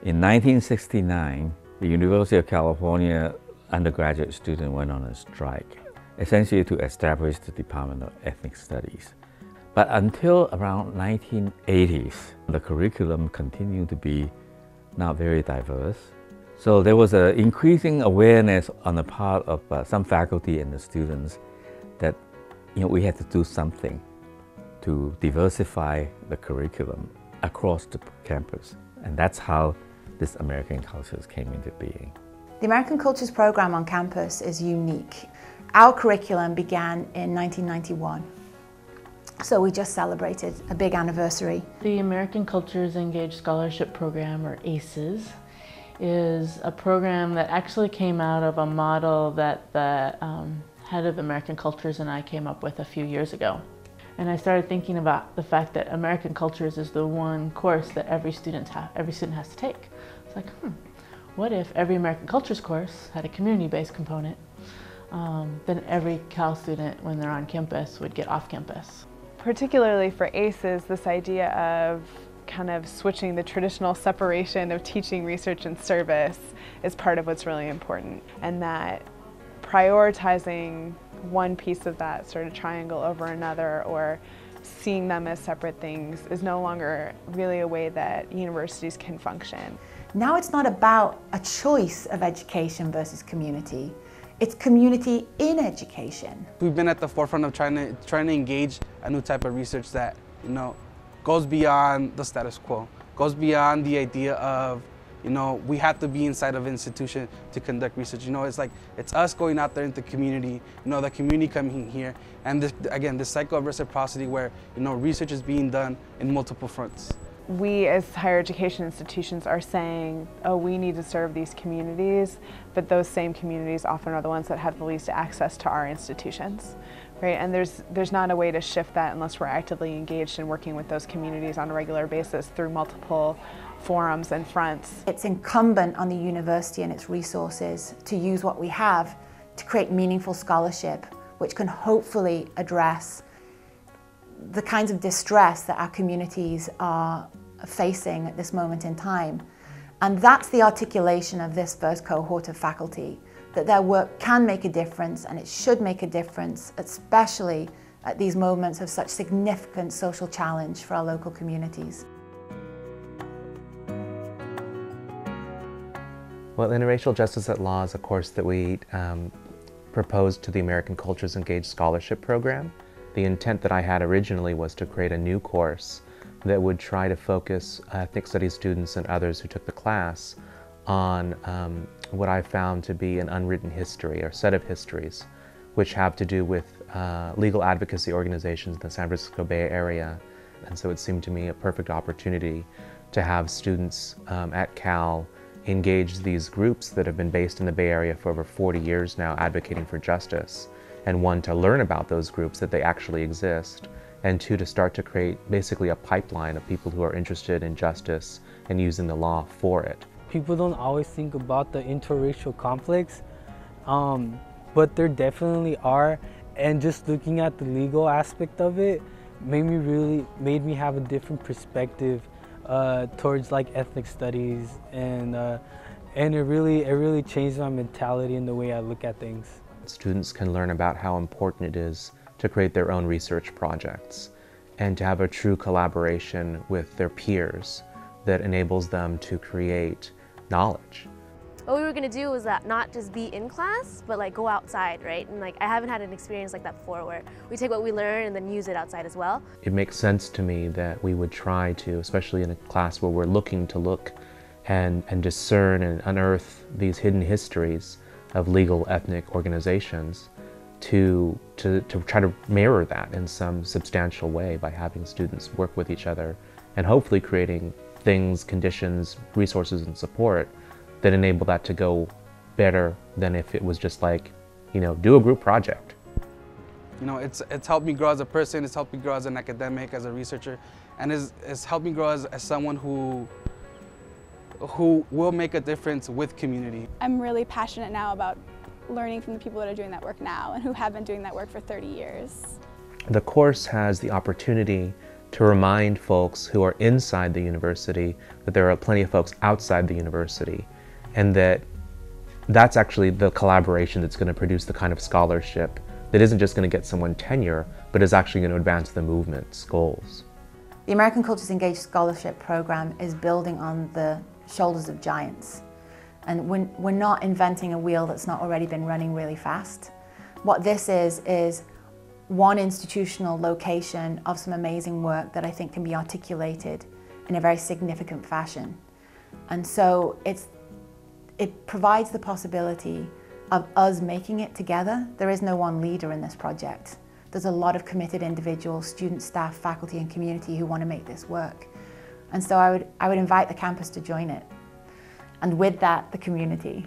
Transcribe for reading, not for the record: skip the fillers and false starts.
In 1969, the University of California undergraduate student went on a strike, essentially to establish the Department of Ethnic Studies. But until around 1980s, the curriculum continued to be not very diverse. So there was an increasing awareness on the part of some faculty and the students that we had to do something to diversify the curriculum across the campus. And that's how this American Cultures came into being. The American Cultures program on campus is unique. Our curriculum began in 1991. So we just celebrated a big anniversary. The American Cultures Engaged Scholarship Program, or ACES, is a program that actually came out of a model that the head of American Cultures and I came up with a few years ago. And I started thinking about the fact that American Cultures is the one course that every student has to take. It's like, what if every American Cultures course had a community-based component? Then every Cal student, when they're on campus, would get off campus. Particularly for ACES, this idea of kind of switching the traditional separation of teaching, research, and service is part of what's really important. And that prioritizing one piece of that sort of triangle over another, or seeing them as separate things, is no longer really a way that universities can function. Now it's not about a choice of education versus community. It's community in education. We've been at the forefront of trying to engage a new type of research that goes beyond the status quo, goes beyond the idea of we have to be inside of an institution to conduct research. It's like, it's us going out there into the community, the community coming here, and this cycle of reciprocity where research is being done in multiple fronts. We as higher education institutions are saying, oh, we need to serve these communities, but those same communities often are the ones that have the least access to our institutions, right? And there's not a way to shift that unless we're actively engaged in working with those communities on a regular basis through multiple forums and fronts. It's incumbent on the university and its resources to use what we have to create meaningful scholarship, which can hopefully address the kinds of distress that our communities are facing at this moment in time. And that's the articulation of this first cohort of faculty, that their work can make a difference, and it should make a difference, especially at these moments of such significant social challenge for our local communities. Well, Interracial Justice at Law is a course that we proposed to the American Cultures Engaged Scholarship Program. The intent that I had originally was to create a new course that would try to focus ethnic studies students and others who took the class on what I found to be an unwritten history, or set of histories, which have to do with legal advocacy organizations in the San Francisco Bay Area. And so it seemed to me a perfect opportunity to have students at Cal engage these groups that have been based in the Bay Area for over 40 years now, advocating for justice, and one, to learn about those groups, that they actually exist, and two, to start to create basically a pipeline of people who are interested in justice and using the law for it. People don't always think about the interracial conflicts, but there definitely are, and just looking at the legal aspect of it made me have a different perspective towards like ethnic studies, and it really changed my mentality and the way I look at things. Students can learn about how important it is to create their own research projects and to have a true collaboration with their peers that enables them to create knowledge. What we were going to do was not just be in class, but like go outside, right? And like I haven't had an experience like that before, where we take what we learn and then use it outside as well. It makes sense to me that we would try to, especially in a class where we're looking to look and discern and unearth these hidden histories of legal ethnic organizations, to try to mirror that in some substantial way by having students work with each other and hopefully creating things, conditions, resources, and support that enable that to go better than if it was just like, do a group project. It's helped me grow as a person, it's helped me grow as an academic, as a researcher, and it's helped me grow as someone who will make a difference with community. I'm really passionate now about learning from the people that are doing that work now and who have been doing that work for 30 years. The course has the opportunity to remind folks who are inside the university that there are plenty of folks outside the university, and that's actually the collaboration that's going to produce the kind of scholarship that isn't just going to get someone tenure, but is actually going to advance the movement's goals. The American Cultures Engaged Scholarship Program is building on the shoulders of giants. And we're not inventing a wheel that's not already been running really fast. What this is one institutional location of some amazing work that I think can be articulated in a very significant fashion. And so it provides the possibility of us making it together. There is no one leader in this project. There's a lot of committed individuals, students, staff, faculty, and community who want to make this work. And so I would invite the campus to join it. And with that, the community.